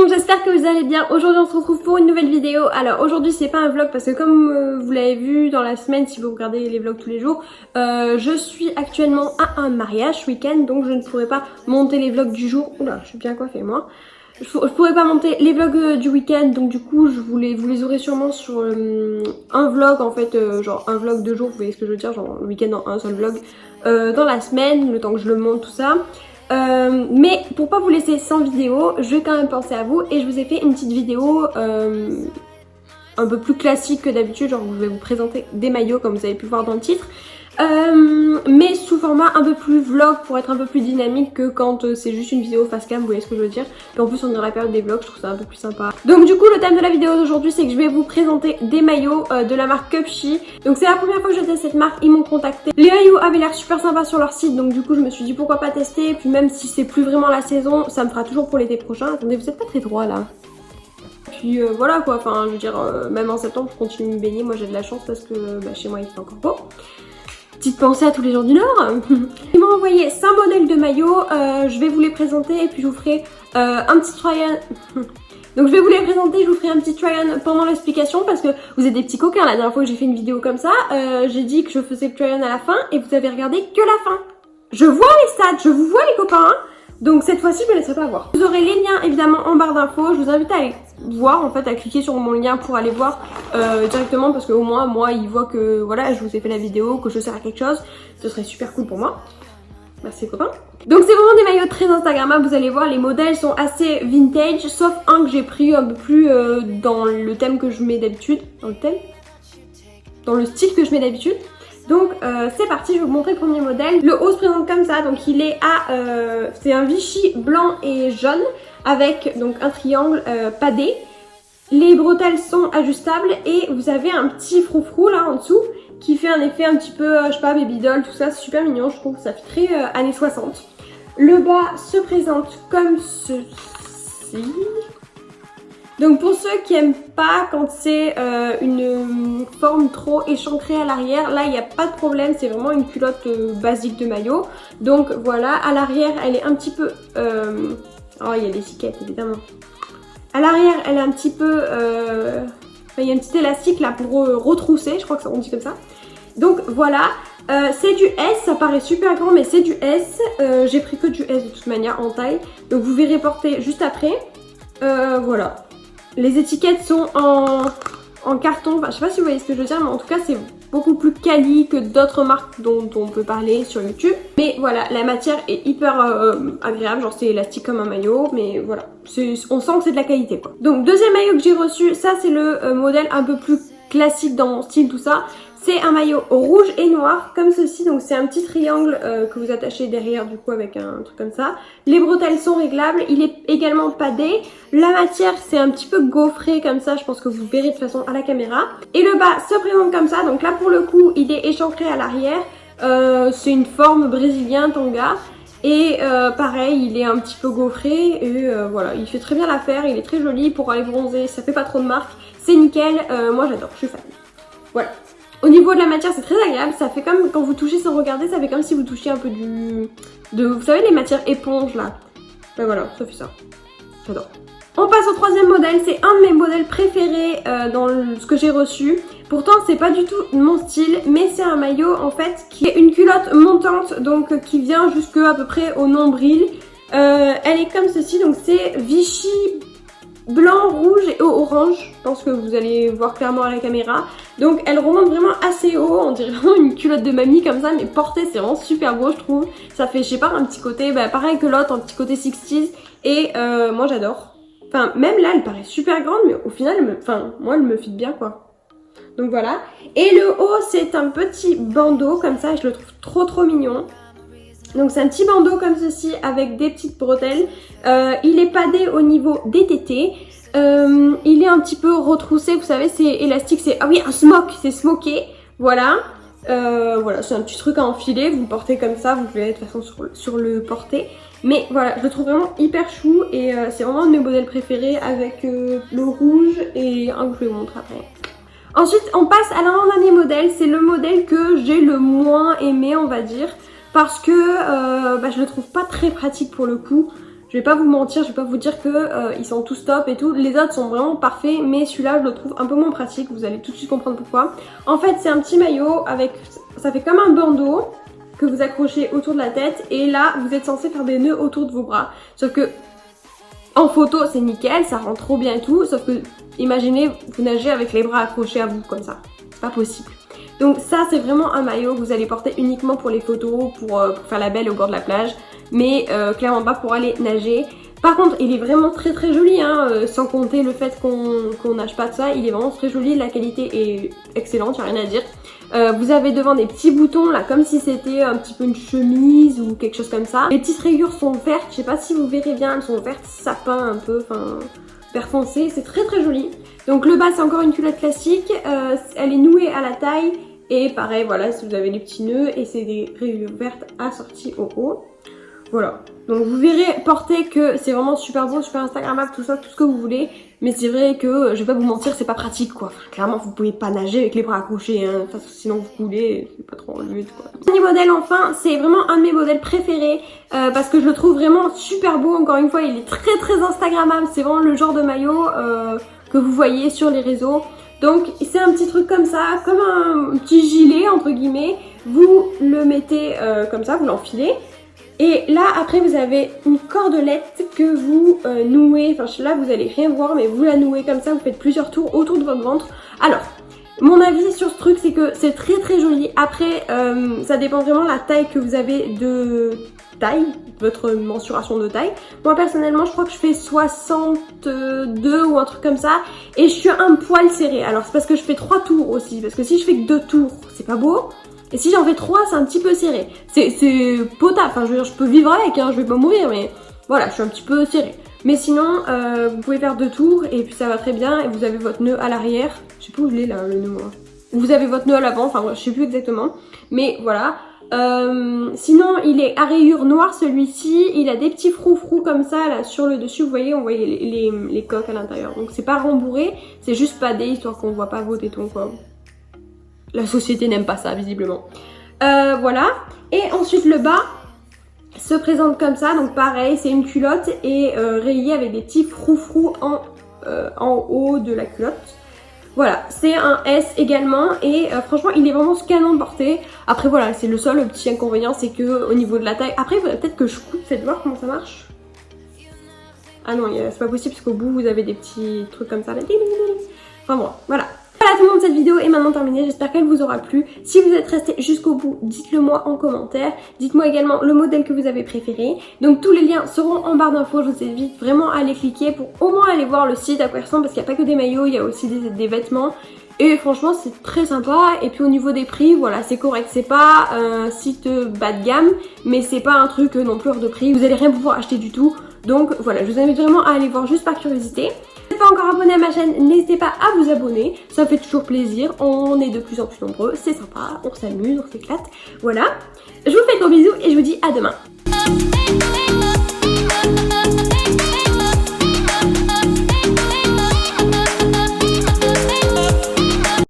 J'espère que vous allez bien. Aujourd'hui on se retrouve pour une nouvelle vidéo. Alors aujourd'hui c'est pas un vlog parce que comme vous l'avez vu dans la semaine, si vous regardez les vlogs tous les jours, je suis actuellement à un mariage week-end, donc je ne pourrai pas monter les vlogs du jour. Oula, je suis bien coiffée moi. Je pourrais pas monter les vlogs du week-end, donc du coup vous les aurez sûrement sur un vlog en fait, genre un vlog de jour, vous voyez ce que je veux dire, genre le week-end en un seul vlog dans la semaine, le temps que je le monte, tout ça. Mais pour pas vous laisser sans vidéo, je vais quand même penser à vous et je vous ai fait une petite vidéo un peu plus classique que d'habitude, genre je vais vous présenter des maillots comme vous avez pu voir dans le titre. Mais sous format un peu plus vlog pour être un peu plus dynamique que quand c'est juste une vidéo face cam, vous voyez ce que je veux dire. Et en plus on est dans la période des vlogs, je trouve ça un peu plus sympa. Donc du coup le thème de la vidéo d'aujourd'hui c'est que je vais vous présenter des maillots de la marque Cupshe. Donc c'est la première fois que je teste cette marque, ils m'ont contacté. Les maillots avaient l'air super sympas sur leur site, donc du coup je me suis dit pourquoi pas tester. Et puis même si c'est plus vraiment la saison, ça me fera toujours pour l'été prochain. Attendez, vous êtes pas très droit là. Puis voilà quoi, enfin je veux dire même en septembre je continue de me baigner, moi j'ai de la chance parce que chez moi il fait encore beau. Petite pensée à tous les gens du Nord. Ils m'ont envoyé 5 modèles de maillots, je vais vous les présenter et puis je vous ferai un petit try-on. Donc je vais vous les présenter, je vous ferai un petit try-on pendant l'explication parce que vous êtes des petits coquins. La dernière fois que j'ai fait une vidéo comme ça, j'ai dit que je faisais le try-on à la fin et vous avez regardé que la fin. Je vois les stats, je vous vois les copains, hein. Donc cette fois-ci je ne me laisserai pas voir. Vous aurez les liens évidemment en barre d'infos, je vous invite à aller voir en fait, à cliquer sur mon lien pour aller voir directement parce qu'au moins moi il voit que voilà je vous ai fait la vidéo, que je sers à quelque chose, ce serait super cool pour moi. Merci copains. Donc c'est vraiment des maillots très instagrammables, vous allez voir les modèles sont assez vintage sauf un que j'ai pris un peu plus dans le thème que je mets d'habitude, dans le style que je mets d'habitude. Donc c'est parti, je vais vous montrer le premier modèle. Le haut se présente comme ça, donc il est à c'est un Vichy blanc et jaune avec donc un triangle padé. Les bretelles sont ajustables et vous avez un petit froufrou là en dessous qui fait un effet un petit peu, je sais pas, baby doll, tout ça, c'est super mignon, je trouve, ça fait très années 60. Le bas se présente comme ceci. Donc pour ceux qui aiment pas quand c'est une forme trop échancrée à l'arrière, là il n'y a pas de problème, c'est vraiment une culotte basique de maillot. Donc voilà, à l'arrière elle est un petit peu... Oh il y a l'étiquette évidemment. À l'arrière elle est un petit peu... il y a un petit élastique là pour retrousser, je crois que ça on dit comme ça. Donc voilà, c'est du S, ça paraît super grand mais c'est du S. J'ai pris que du S de toute manière en taille. Donc vous verrez porter juste après. Voilà. Les étiquettes sont en carton, enfin je sais pas si vous voyez ce que je veux dire, mais en tout cas c'est beaucoup plus quali que d'autres marques dont on peut parler sur YouTube. Mais voilà, la matière est hyper agréable, genre c'est élastique comme un maillot, mais voilà, on sent que c'est de la qualité quoi. Donc deuxième maillot que j'ai reçu, ça c'est le modèle un peu plus classique dans mon style tout ça. C'est un maillot rouge et noir comme ceci, donc c'est un petit triangle que vous attachez derrière du coup avec un truc comme ça. Les bretelles sont réglables, il est également padé. La matière c'est un petit peu gaufré comme ça, je pense que vous verrez de toute façon à la caméra. Et le bas se présente comme ça, donc là pour le coup il est échancré à l'arrière. C'est une forme brésilien tanga. Et pareil, il est un petit peu gaufré et voilà, il fait très bien l'affaire, il est très joli pour aller bronzer, ça fait pas trop de marque, c'est nickel, moi j'adore, je suis fan. Voilà. Au niveau de la matière c'est très agréable, ça fait comme quand vous touchez sans regarder, ça fait comme si vous touchiez un peu vous savez les matières éponges là. Ben voilà, ça fait ça. J'adore. On passe au troisième modèle, c'est un de mes modèles préférés dans ce que j'ai reçu. Pourtant c'est pas du tout mon style, mais c'est un maillot en fait qui est une culotte montante, donc qui vient jusque à peu près au nombril. Elle est comme ceci, donc c'est Vichy blanc, rouge et orange. Je pense que vous allez voir clairement à la caméra. Donc elle remonte vraiment assez haut, on dirait vraiment une culotte de mamie comme ça, mais portée c'est vraiment super beau je trouve. Ça fait je sais pas un petit côté, pareil que l'autre, un petit côté 60s et moi j'adore. Enfin même là elle paraît super grande mais au final moi elle me fit bien quoi. Donc voilà. Et le haut c'est un petit bandeau comme ça, je le trouve trop mignon. Donc c'est un petit bandeau comme ceci avec des petites bretelles. Il est padé au niveau des tétés. Il est un petit peu retroussé, vous savez c'est élastique, c'est... Ah oui un smock, c'est smoké. Voilà. Voilà, c'est un petit truc à enfiler, vous le portez comme ça, vous pouvez de toute façon sur le porter. Mais voilà, je le trouve vraiment hyper chou et c'est vraiment un de mes modèles préférés avec le rouge et un que je vais vous montrer après. Ensuite on passe à l'avant-dernier modèle, c'est le modèle que j'ai le moins aimé on va dire. parce que je le trouve pas très pratique pour le coup. Je vais pas vous mentir, je vais pas vous dire que ils sont tous top et tout. Les autres sont vraiment parfaits, mais celui-là je le trouve un peu moins pratique. Vous allez tout de suite comprendre pourquoi. En fait, c'est un petit maillot avec, ça fait comme un bandeau que vous accrochez autour de la tête et là vous êtes censé faire des nœuds autour de vos bras. Sauf que en photo c'est nickel, ça rend trop bien et tout. Sauf que imaginez vous nagez avec les bras accrochés à vous comme ça, c'est pas possible. Donc ça c'est vraiment un maillot que vous allez porter uniquement pour les photos, pour faire la belle au bord de la plage, mais clairement pas pour aller nager. Par contre il est vraiment très très joli, hein, sans compter le fait qu'on nage pas de ça, il est vraiment très joli, la qualité est excellente, y a rien à dire. Vous avez devant des petits boutons là comme si c'était un petit peu une chemise ou quelque chose comme ça. Les petites rayures sont vertes, je sais pas si vous verrez bien, elles sont vertes sapin un peu, enfin vert foncé, c'est très très joli. Donc le bas c'est encore une culotte classique, elle est nouée à la taille et pareil voilà si vous avez les petits nœuds et c'est des rayures vertes assorties au haut. Voilà, donc vous verrez porter que c'est vraiment super beau, super instagrammable, tout ça, tout ce que vous voulez. Mais c'est vrai que, je vais pas vous mentir, c'est pas pratique quoi. Enfin, clairement vous pouvez pas nager avec les bras accrochés, hein, parce que sinon vous coulez, c'est pas trop en but quoi. Le dernier modèle enfin, c'est vraiment un de mes modèles préférés, parce que je le trouve vraiment super beau, encore une fois il est très très instagrammable, c'est vraiment le genre de maillot que vous voyez sur les réseaux. Donc c'est un petit truc comme ça, comme un petit gilet entre guillemets, vous le mettez comme ça, vous l'enfilez. Et là après vous avez une cordelette que vous nouez, enfin là vous allez rien voir mais vous la nouez comme ça, vous faites plusieurs tours autour de votre ventre. Alors mon avis sur ce truc c'est que c'est très très joli, après ça dépend vraiment de la taille que vous avez de taille, votre mensuration de taille. Moi personnellement je crois que je fais 62 ou un truc comme ça et je suis un poil serré. Alors c'est parce que je fais 3 tours aussi, parce que si je fais que 2 tours c'est pas beau. Et si j'en fais 3, c'est un petit peu serré. C'est potable, enfin je veux dire, je peux vivre avec, hein, je vais pas mourir, mais voilà, je suis un petit peu serré. Mais sinon, vous pouvez faire 2 tours et puis ça va très bien et vous avez votre nœud à l'arrière. Je sais pas où je l'ai là, le nœud moi. Vous avez votre nœud à l'avant, enfin je sais plus exactement. Mais voilà. Sinon, il est à rayures noires celui-ci. Il a des petits froufrous comme ça là sur le dessus. Vous voyez, on voit les coques à l'intérieur. Donc c'est pas rembourré, c'est juste padé histoire qu'on voit pas vos tétons quoi. La société n'aime pas ça visiblement. Voilà. Et ensuite le bas se présente comme ça. Donc pareil, c'est une culotte et rayée avec des petits froufrous en haut de la culotte. Voilà, c'est un S également et franchement il est vraiment canon de portée. Après voilà, c'est le seul petit inconvénient, c'est que au niveau de la taille, après peut-être que je coupe, faites voir comment ça marche. Ah non, c'est pas possible parce qu'au bout vous avez des petits trucs comme ça. Enfin bon, voilà. Voilà tout le monde, cette vidéo est maintenant terminée, j'espère qu'elle vous aura plu. Si vous êtes resté jusqu'au bout, dites-le moi en commentaire. Dites-moi également le modèle que vous avez préféré. Donc tous les liens seront en barre d'infos, je vous invite vraiment à aller cliquer pour au moins aller voir le site à quoi il ressemble, parce qu'il n'y a pas que des maillots, il y a aussi des vêtements. Et franchement c'est très sympa. Et puis au niveau des prix, voilà, c'est correct, c'est pas un site bas de gamme, mais c'est pas un truc non plus hors de prix, vous allez rien pouvoir acheter du tout. Donc voilà, je vous invite vraiment à aller voir juste par curiosité. Si vous n'êtes pas encore abonné à ma chaîne, n'hésitez pas à vous abonner, ça fait toujours plaisir, on est de plus en plus nombreux, c'est sympa, on s'amuse, on s'éclate, voilà. Je vous fais de gros bisous et je vous dis à demain.